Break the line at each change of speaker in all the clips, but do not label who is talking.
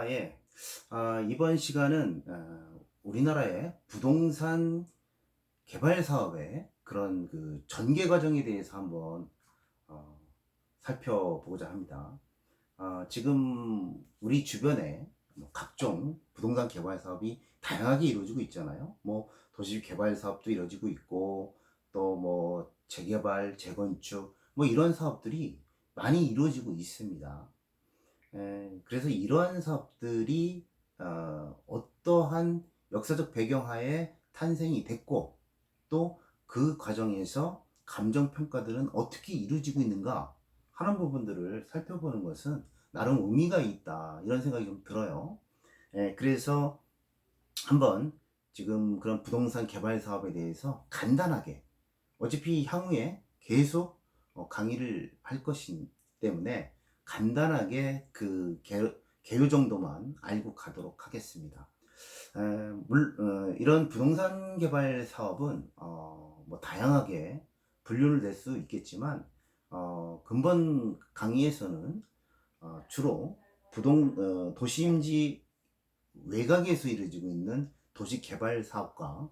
예. 이번 시간은 우리나라의 부동산 개발 사업의 그런 그 전개 과정에 대해서 한번 어, 살펴보고자 합니다. 지금 우리 주변에 뭐 각종 부동산 개발 사업이 다양하게 이루어지고 있잖아요. 뭐 도시 개발 사업도 이루어지고 있고, 또 뭐 재개발, 재건축 뭐 이런 사업들이 많이 이루어지고 있습니다. 그래서 이러한 사업들이 어떠한 역사적 배경하에 탄생이 됐고, 또 그 과정에서 감정평가들은 어떻게 이루어지고 있는가 하는 부분들을 살펴보는 것은 나름 의미가 있다, 이런 생각이 좀 들어요. 그래서 한번 지금 그런 부동산 개발 사업에 대해서 간단하게, 어차피 향후에 계속 강의를 할 것이기 때문에 간단하게 그 개요 정도만 알고 가도록 하겠습니다. 이런 부동산 개발 사업은 뭐 다양하게 분류를 낼 수 있겠지만, 근본 강의에서는 주로 도시임지 외곽에서 이루어지고 있는 도시 개발 사업과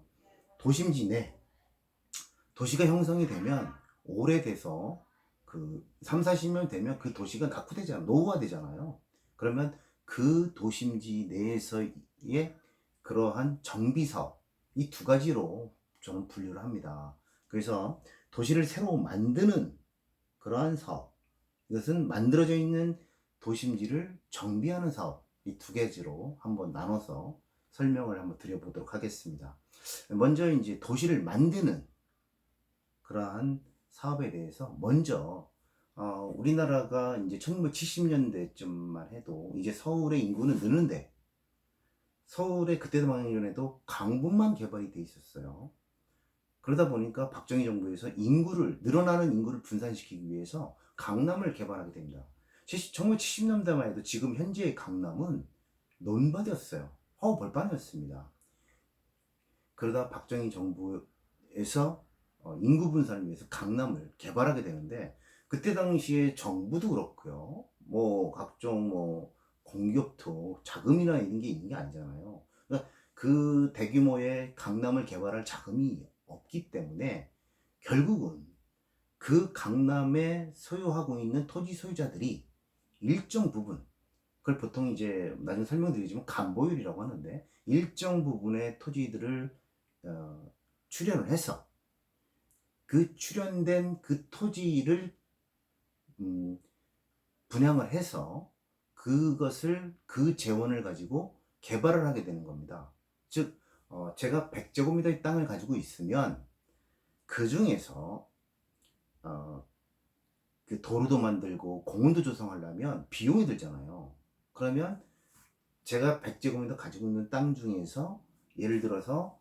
도심지 내 도시가 형성이 되면 오래돼서 그 3, 40년 되면 그 도시가 낙후되잖아요. 노후화되잖아요. 그러면 그 도심지 내에서의 그러한 정비 사업, 이 두 가지로 저는 분류를 합니다. 그래서 도시를 새로 만드는 그러한 사업, 이것은 만들어져 있는 도심지를 정비하는 사업, 이 두 가지로 한번 나눠서 설명을 한번 드려보도록 하겠습니다. 먼저 이제 도시를 만드는 그러한 사업에 대해서 먼저, 우리나라가 이제 1970년대쯤만 해도 이제 서울의 인구는 느는데, 서울에 그때 당시만 해도 강북만 개발이 돼 있었어요. 그러다 보니까 박정희 정부에서 늘어나는 인구를 분산시키기 위해서 강남을 개발하게 됩니다. 1970년대만 해도 지금 현재의 강남은 논밭이었어요. 허허벌판이었습니다. 그러다 박정희 정부에서 인구 분산을 위해서 강남을 개발하게 되는데, 그때 당시에 정부도 그렇고요, 뭐 각종 뭐 공기업도 자금이나 이런 게 있는 게 아니잖아요. 그러니까 그 대규모의 강남을 개발할 자금이 없기 때문에 결국은 그 강남에 소유하고 있는 토지 소유자들이 일정 부분, 그걸 보통 이제 나중에 설명드리지만 간보율이라고 하는데, 일정 부분의 토지들을 출연을 해서 그 출연된 그 토지를 음, 분양을 해서 그것을 그 재원을 가지고 개발을 하게 되는 겁니다. 즉, 제가 100제곱미터의 땅을 가지고 있으면 그 중에서 어, 그 도로도 만들고 공원도 조성하려면 비용이 들잖아요. 그러면 제가 100제곱미터 가지고 있는 땅 중에서 예를 들어서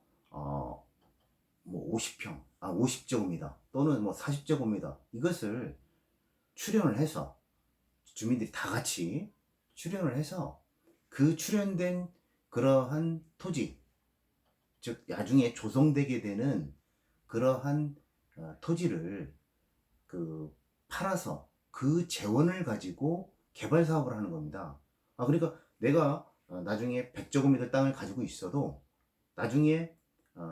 뭐 50제곱미터 또는 뭐 40제곱미터, 이것을 출연을 해서 주민들이 다 같이 출연을 해서 그 출연된 그러한 토지, 즉 나중에 조성되게 되는 그러한 토지를 그 팔아서 그 재원을 가지고 개발 사업을 하는 겁니다. 그러니까 내가 나중에 100제곱미터 땅을 가지고 있어도 나중에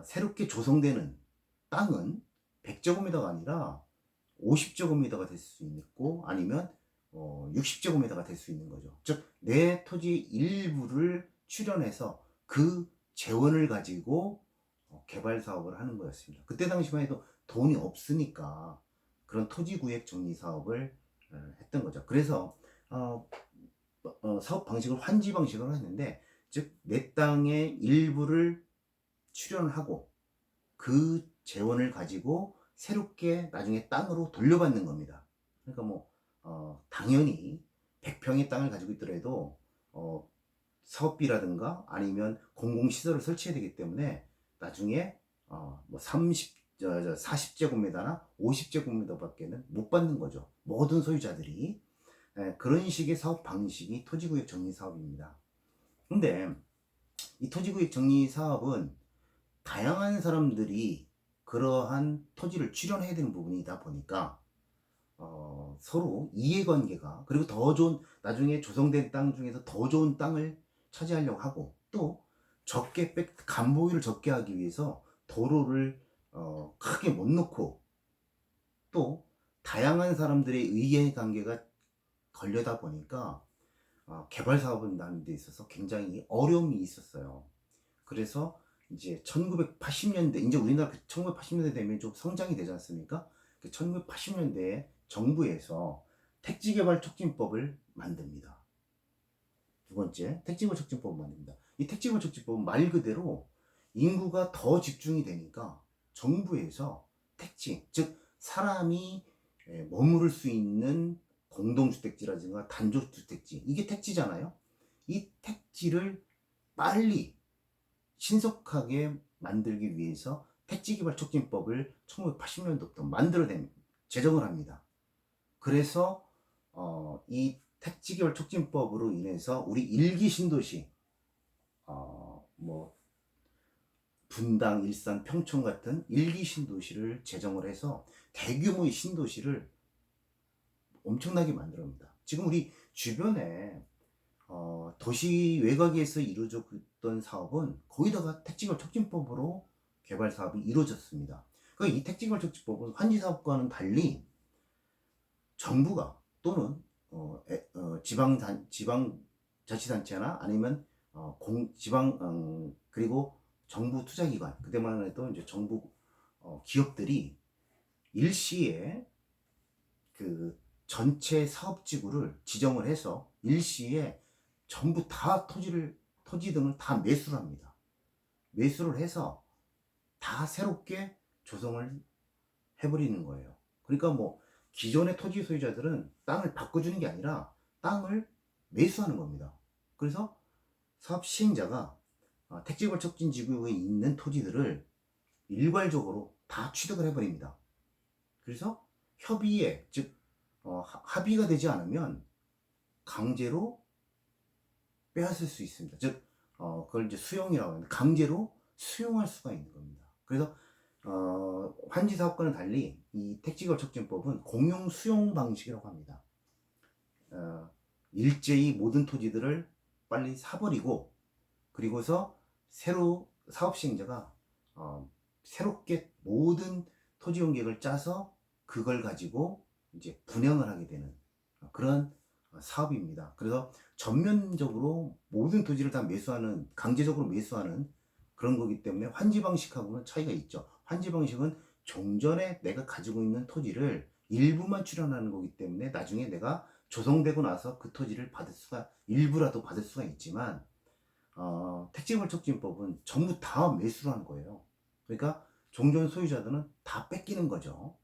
새롭게 조성되는 땅은 100제곱미터가 아니라 50제곱미터가 될 수 있고, 아니면 60제곱미터가 될 수 있는 거죠. 즉, 내 토지 일부를 출연해서 그 재원을 가지고 개발 사업을 하는 거였습니다. 그때 당시만 해도 돈이 없으니까 그런 토지구획 정리 사업을 했던 거죠. 그래서 사업 방식을 환지 방식으로 했는데, 즉 내 땅의 일부를 출연하고 그 재원을 가지고 새롭게 나중에 땅으로 돌려받는 겁니다. 그러니까 뭐 당연히 100평의 땅을 가지고 있더라도 사업비라든가 아니면 공공시설을 설치해야 되기 때문에 나중에 뭐 40제곱미터나 50제곱미터밖에는 못 받는 거죠. 모든 소유자들이. 그런 식의 사업 방식이 토지구역 정리 사업입니다. 근데 이 토지구역 정리 사업은 다양한 사람들이 그러한 토지를 출연해야 되는 부분이다 보니까 서로 이해관계가, 그리고 더 좋은, 나중에 조성된 땅 중에서 더 좋은 땅을 차지하려고 하고, 또 간보기를 적게 하기 위해서 도로를 크게 못 놓고, 또 다양한 사람들의 이해관계가 걸려다 보니까 개발 사업을 하는 데 있어서 굉장히 어려움이 있었어요. 그래서 이제 1980년대, 이제 우리나라 1980년대 되면 좀 성장이 되지 않습니까? 그 1980년대에 정부에서 택지개발촉진법을 만듭니다. 두 번째, 택지개발촉진법을 만듭니다. 이 택지개발촉진법은 말 그대로 인구가 더 집중이 되니까 정부에서 택지, 즉 사람이 머무를 수 있는 공동주택지라든가 단독주택지, 이게 택지잖아요. 이 택지를 빨리 신속하게 만들기 위해서 택지개발촉진법을 1980년도부터 제정을 합니다. 그래서 이 택지개발촉진법으로 인해서 우리 일기 신도시, 뭐 분당, 일산, 평촌 같은 일기 신도시를 제정을 해서 대규모의 신도시를 엄청나게 만들어냅니다. 지금 우리 주변에 도시 외곽에서 이루어졌던 사업은 거의 다가 택지개발촉진법으로 개발 사업이 이루어졌습니다. 그러니까 이 택지개발촉진법은 환지사업과는 달리 정부가 또는 지방자치단체나 아니면 그리고 정부 투자기관, 그때만 해도 이제 정부 기업들이 일시에 그 전체 사업지구를 지정을 해서 일시에 전부 다 토지 등을 다 매수를 합니다. 매수를 해서 다 새롭게 조성을 해버리는 거예요. 그러니까 뭐 기존의 토지 소유자들은 땅을 바꿔주는 게 아니라 땅을 매수하는 겁니다. 그래서 사업 시행자가 택지개발촉진 지구에 있는 토지들을 일괄적으로 다 취득을 해버립니다. 그래서 협의에, 즉 합의가 되지 않으면 강제로 빼앗을 수 있습니다. 즉 그걸 이제 수용이라고 하는데, 강제로 수용할 수가 있는 겁니다. 그래서 환지사업과는 달리 이 택지개발촉진법은 공용 수용 방식이라고 합니다. 일제히 모든 토지들을 빨리 사버리고, 그리고서 새로 사업 시행자가 새롭게 모든 토지 용객을 짜서 그걸 가지고 이제 분양을 하게 되는 그런 사업입니다. 그래서 전면적으로 모든 토지를 다 매수하는, 강제적으로 매수하는 그런 거기 때문에 환지 방식하고는 차이가 있죠. 환지 방식은 종전에 내가 가지고 있는 토지를 일부만 출연하는 거기 때문에 나중에 내가 조성되고 나서 그 토지를 일부라도 받을 수가 있지만, 택지개발촉진법은 전부 다 매수를 하는 거예요. 그러니까 종전 소유자들은 다 뺏기는 거죠.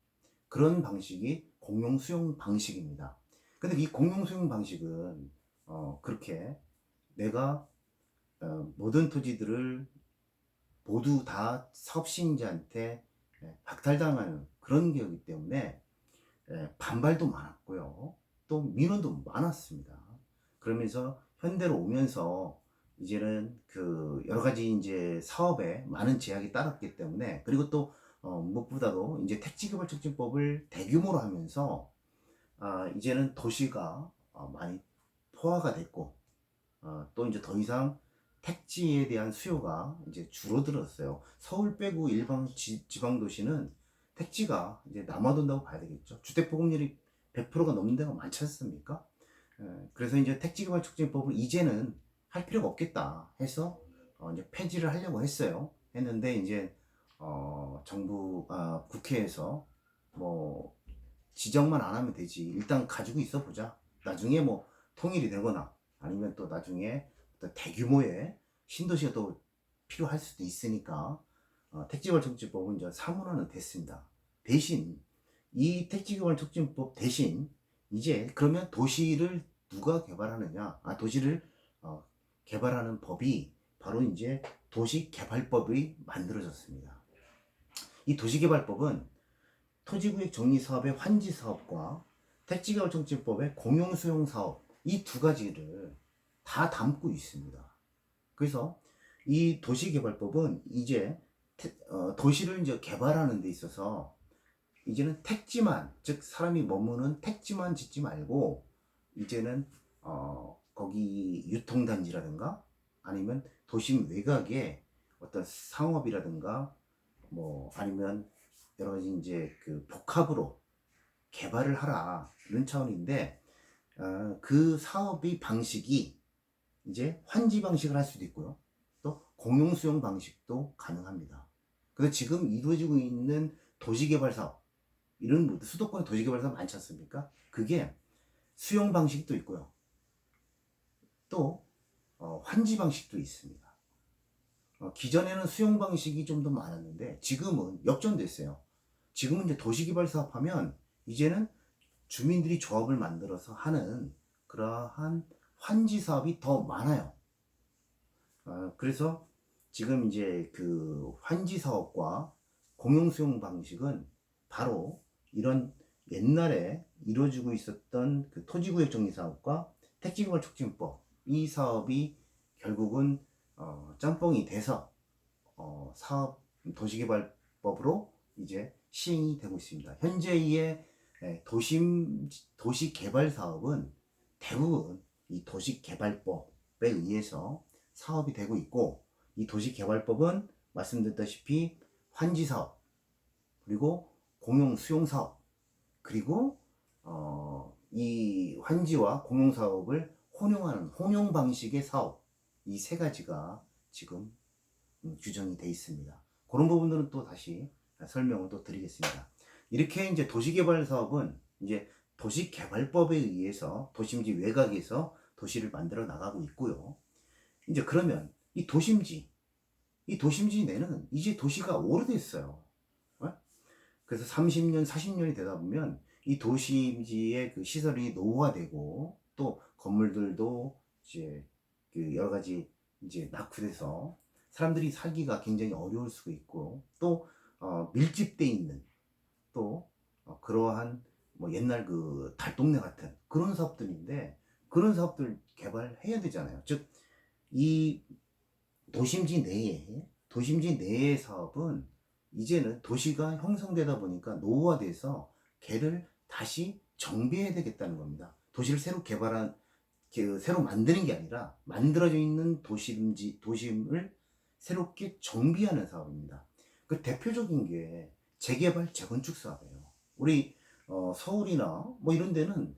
그런 방식이 공용 수용 방식입니다. 근데 이 공용 수용 방식은 그렇게 내가 모든 토지들을 모두 다 사업 시행자한테 박탈당하는 그런 게이기 때문에 반발도 많았고요. 또 민원도 많았습니다. 그러면서 현대로 오면서 이제는 그 여러 가지 이제 사업에 많은 제약이 따랐기 때문에, 그리고 또 무엇보다도 이제 택지개발촉진법을 대규모로 하면서 이제는 도시가 많이 포화가 됐고, 또 이제 더 이상 택지에 대한 수요가 이제 줄어들었어요. 서울 빼고 일반 지방 도시는 택지가 이제 남아돈다고 봐야 되겠죠. 주택 보급률이 100%가 넘는 데가 많지 않습니까? 그래서 이제 택지개발촉진법을 이제는 할 필요가 없겠다 해서 이제 폐지를 하려고 했는데 이제 국회에서 뭐 지정만 안 하면 되지, 일단 가지고 있어 보자, 나중에 뭐 통일이 되거나 아니면 또 나중에 또 대규모의 신도시가 또 필요할 수도 있으니까 택지개발촉진법은 이제 사문화는 됐습니다. 대신 이 택지개발촉진법 대신 이제 그러면 도시를 누가 개발하느냐, 도시를 개발하는 법이 바로 이제 도시개발법이 만들어졌습니다. 이 도시개발법은 토지구역 정리사업의 환지사업과 택지개발촉진법의 공용수용사업, 이 두 가지를 다 담고 있습니다. 그래서 이 도시개발법은 이제 도시를 이제 개발하는 데 있어서 이제는 택지만, 즉 사람이 머무는 택지만 짓지 말고 이제는 거기 유통단지라든가 아니면 도심 외곽에 어떤 상업이라든가 뭐 아니면 여러 가지 이제 그 복합으로 개발을 하라 이런 차원인데, 그 사업의 방식이 이제 환지 방식을 할 수도 있고요. 또 공용 수용 방식도 가능합니다. 그래서 지금 이루어지고 있는 도시개발 사업, 이런 수도권의 도시개발 사업 많지 않습니까? 그게 수용 방식도 있고요. 또 환지 방식도 있습니다. 기존에는 수용 방식이 좀 더 많았는데 지금은 역전됐어요. 지금은 이제 도시개발 사업하면 이제는 주민들이 조합을 만들어서 하는 그러한 환지 사업이 더 많아요. 그래서 지금 이제 그 환지 사업과 공용 수용 방식은 바로 이런 옛날에 이루어지고 있었던 그 토지구역 정리 사업과 택지개발 촉진법, 이 사업이 결국은 짬뽕이 돼서 사업 도시개발법으로 이제 시행이 되고 있습니다. 현재의 도시개발 사업은 대부분 이 도시개발법에 의해서 사업이 되고 있고, 이 도시개발법은 말씀드렸다시피 환지사업, 그리고 공용수용사업, 그리고 이 환지와 공용사업을 혼용하는 혼용 방식의 사업, 이 세 가지가 지금 규정이 되어 있습니다. 그런 부분들은 또 다시 설명을 또 드리겠습니다. 이렇게 이제 도시개발 사업은 이제 도시개발법에 의해서 도심지 외곽에서 도시를 만들어 나가고 있고요. 이제 그러면 이 도심지 내는 이제 도시가 오래됐어요. 그래서 30년, 40년이 되다 보면 이 도심지의 그 시설이 노후화되고 또 건물들도 이제 그 여러 가지 이제 낙후돼서 사람들이 살기가 굉장히 어려울 수가 있고, 또 밀집돼 있는 또 그러한 뭐 옛날 그 달동네 같은 그런 사업들인데, 그런 사업들 개발해야 되잖아요. 즉 이 도심지 내의 사업은 이제는 도시가 형성되다 보니까 노후화돼서 걔를 다시 정비해야 되겠다는 겁니다. 도시를 새로 새로 만드는 게 아니라 만들어져 있는 도심을 새롭게 정비하는 사업입니다. 그 대표적인 게 재개발, 재건축 사업이에요. 우리 서울이나 뭐 이런 데는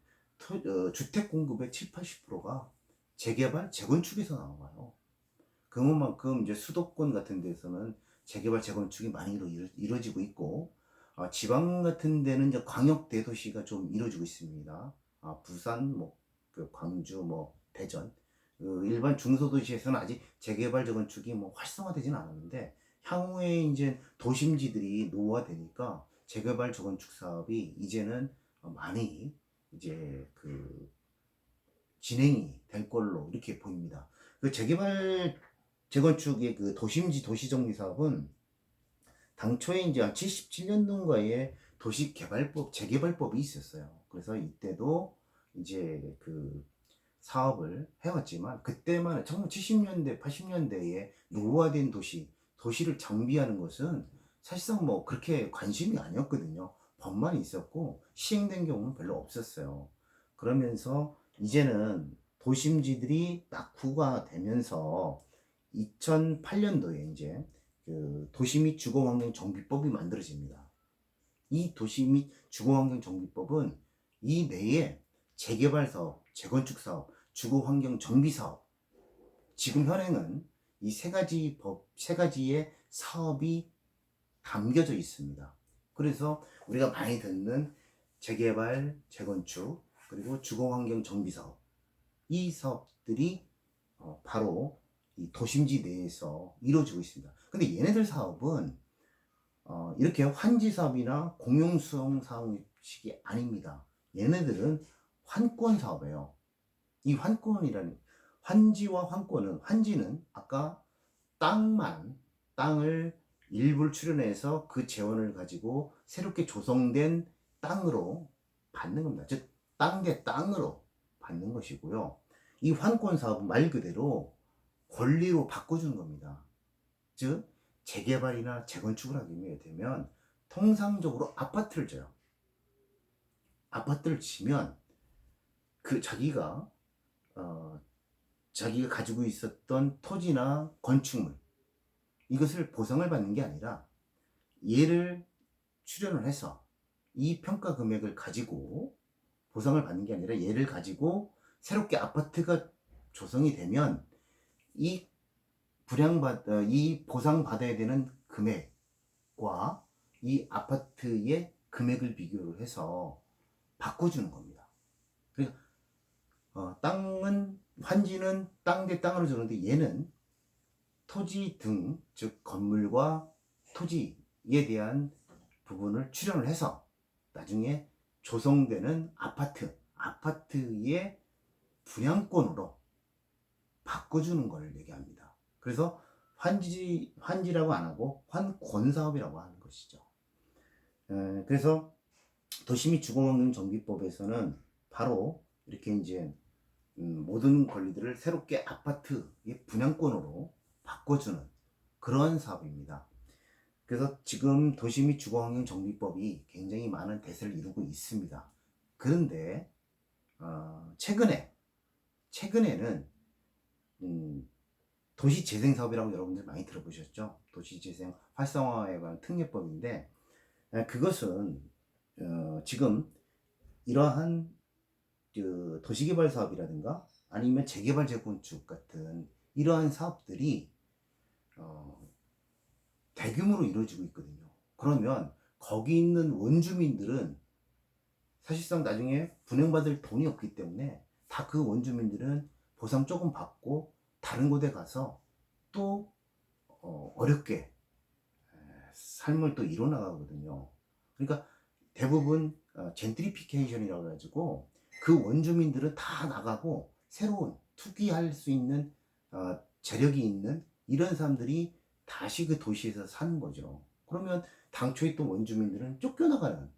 주택 공급의 7, 80%가 재개발, 재건축에서 나와요. 그만큼 이제 수도권 같은 데서는 재개발, 재건축이 많이 이루어지고 있고, 지방 같은 데는 이제 광역 대도시가 좀 이루어지고 있습니다. 부산, 뭐, 그 광주, 뭐, 대전. 일반 중소도시에서는 아직 재개발, 재건축이 뭐 활성화되지는 않았는데, 향후에 이제 도심지들이 노후화되니까 재개발, 재건축 사업이 이제는 많이 이제 그 진행이 될 걸로 이렇게 보입니다. 그 재개발, 재건축의 그 도시정비 사업은 당초에 이제 한 77년도인가에 재개발법이 있었어요. 그래서 이때도 이제 그 사업을 해왔지만, 그때만 1970년대, 80년대에 노후화된 도시를 정비하는 것은 사실상 뭐 그렇게 관심이 아니었거든요. 법만 있었고 시행된 경우는 별로 없었어요. 그러면서 이제는 도심지들이 낙후가 되면서 2008년도에 이제 그 도시 및 주거환경 정비법이 만들어집니다. 이 도시 및 주거환경 정비법은 이 내에 재개발 사업, 재건축 사업, 주거환경 정비 사업, 지금 현행은 이 세 가지의 사업이 담겨져 있습니다. 그래서 우리가 많이 듣는 재개발, 재건축, 그리고 주거환경 정비 사업, 이 사업들이 바로 이 도심지 내에서 이루어지고 있습니다. 근데 얘네들 사업은 이렇게 환지 사업이나 공용수용 사업식이 아닙니다. 얘네들은 환권 사업이에요. 이 환지와 환권은, 환지는 아까 땅을 일부를 출연해서 그 재원을 가지고 새롭게 조성된 땅으로 받는 겁니다. 즉 땅 대 땅으로 받는 것이고요. 이 환권 사업은 말 그대로 권리로 바꿔주는 겁니다. 즉 재개발이나 재건축을 하게 되면 통상적으로 아파트를 져요. 아파트를 지면 그 자기가 가지고 있었던 토지나 건축물, 이것을 보상을 받는 게 아니라 얘를 출연을 해서 이 평가 금액을 가지고 보상을 받는 게 아니라 얘를 가지고 새롭게 아파트가 조성이 되면 이 이 보상받아야 되는 금액과 이 아파트의 금액을 비교를 해서 바꿔주는 겁니다. 그러니까 환지는 땅 대 땅으로 주는데 얘는 토지 등, 즉 건물과 토지에 대한 부분을 출연을 해서 나중에 조성되는 아파트의 분양권으로 바꿔주는 걸 얘기합니다. 그래서 환지라고 안 하고 환권사업이라고 하는 것이죠. 그래서 도시및주거환경정비법에서는 바로 이렇게 이제 모든 권리들을 새롭게 아파트의 분양권으로 바꿔주는 그런 사업입니다. 그래서 지금 도시및주거환경정비법이 굉장히 많은 대세를 이루고 있습니다. 그런데 최근에는 도시재생사업이라고 여러분들 많이 들어보셨죠? 도시재생 활성화에 관한 특례법인데, 그것은 지금 이러한 도시개발 사업이라든가 아니면 재개발 재건축 같은 이러한 사업들이 대규모로 이루어지고 있거든요. 그러면 거기 있는 원주민들은 사실상 나중에 분양받을 돈이 없기 때문에 다 그 원주민들은 보상 조금 받고 다른 곳에 가서 또 어렵게 삶을 또 이뤄나가거든요. 그러니까 대부분 젠트리피케이션이라고 해가지고 그 원주민들은 다 나가고 새로운 투기할 수 있는 재력이 있는 이런 사람들이 다시 그 도시에서 사는 거죠. 그러면 당초에 있던 원주민들은 쫓겨나가는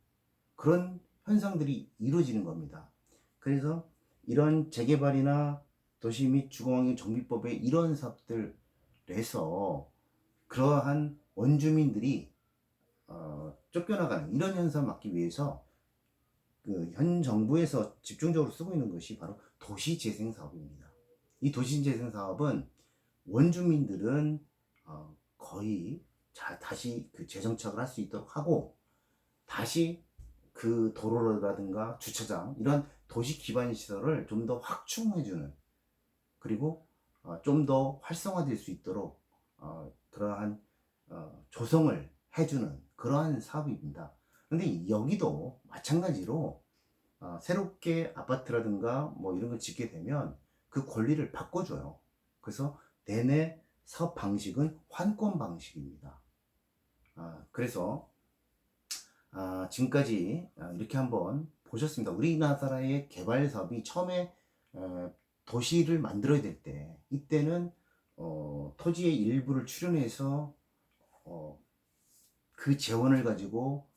그런 현상들이 이루어지는 겁니다. 그래서 이런 재개발이나 도시 및 주거환경 정비법의 이런 사업들에서 그러한 원주민들이 쫓겨나가는 이런 현상을 막기 위해서 그 현 정부에서 집중적으로 쓰고 있는 것이 바로 도시재생 사업입니다. 이 도시재생 사업은 원주민들은 거의 다시 그 재정착을 할 수 있도록 하고 다시 그 도로라든가 주차장 이런 도시 기반 시설을 좀 더 확충해주는 그리고 좀 더 활성화될 수 있도록 그러한 조성을 해주는 그러한 사업입니다. 근데 여기도 마찬가지로 새롭게 아파트라든가 뭐 이런 걸 짓게 되면 그 권리를 바꿔줘요. 그래서 내내 사업 방식은 환권 방식입니다. 그래서 지금까지 이렇게 한번 보셨습니다. 우리나라의 개발 사업이 처음에 도시를 만들어야 될 때 이때는 토지의 일부를 출연해서 그 재원을 가지고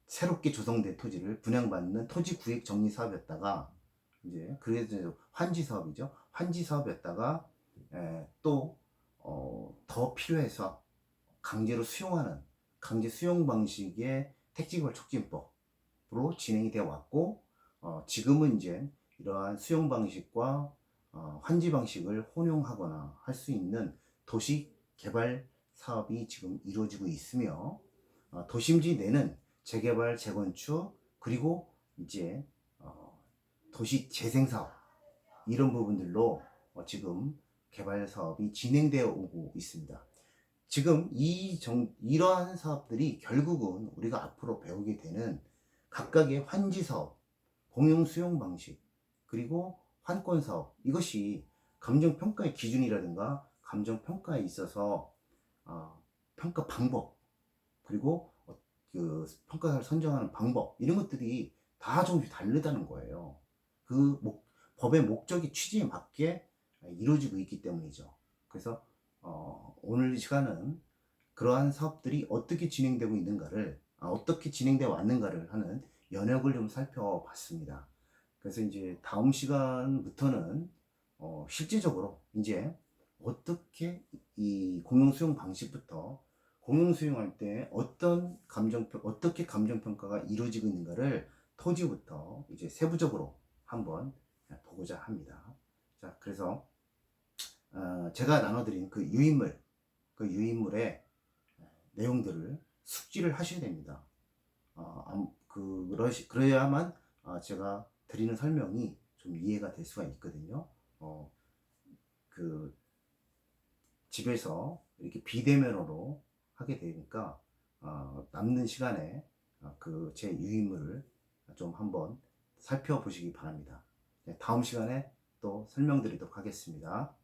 새롭게 조성된 토지를 분양받는 토지 구획 정리 사업이었다가 이제 그래서 환지 사업이죠. 환지 사업이었다가 또 더 필요해서 강제로 수용하는 강제 수용 방식의 택지개발 촉진법으로 진행이 되어 왔고 지금은 이제 이러한 수용 방식과 환지 방식을 혼용하거나 할 수 있는 도시 개발 사업이 지금 이루어지고 있으며 도심지 내는 재개발, 재건축 그리고 이제 도시 재생 사업 이런 부분들로 지금 개발 사업이 진행되어 오고 있습니다. 지금 이러한 사업들이 결국은 우리가 앞으로 배우게 되는 각각의 환지 사업, 공용 수용 방식, 그리고 환권 사업 이것이 감정평가의 기준이라든가 감정평가에 있어서 평가 방법 그리고 그 평가사를 선정하는 방법 이런 것들이 다 조금씩 다르다는 거예요. 그 법의 목적이 취지에 맞게 이루어지고 있기 때문이죠. 그래서 오늘 시간은 그러한 사업들이 어떻게 진행되고 있는가를 어떻게 진행되어 왔는가를 하는 연역을 좀 살펴봤습니다. 그래서 이제 다음 시간부터는 실제적으로 이제 어떻게 이 공용 수용 방식부터 공용 수용할 때 어떻게 감정 평가가 이루어지고 있는가를 토지부터 이제 세부적으로 한번 보고자 합니다. 자, 그래서 제가 나눠드린 그 유인물의 내용들을 숙지를 하셔야 됩니다. 그래야만 제가 드리는 설명이 좀 이해가 될 수가 있거든요. 그 집에서 이렇게 비대면으로 하게 되니까 남는 시간에 그 제 유인물을 좀 한번 살펴보시기 바랍니다. 네, 다음 시간에 또 설명드리도록 하겠습니다.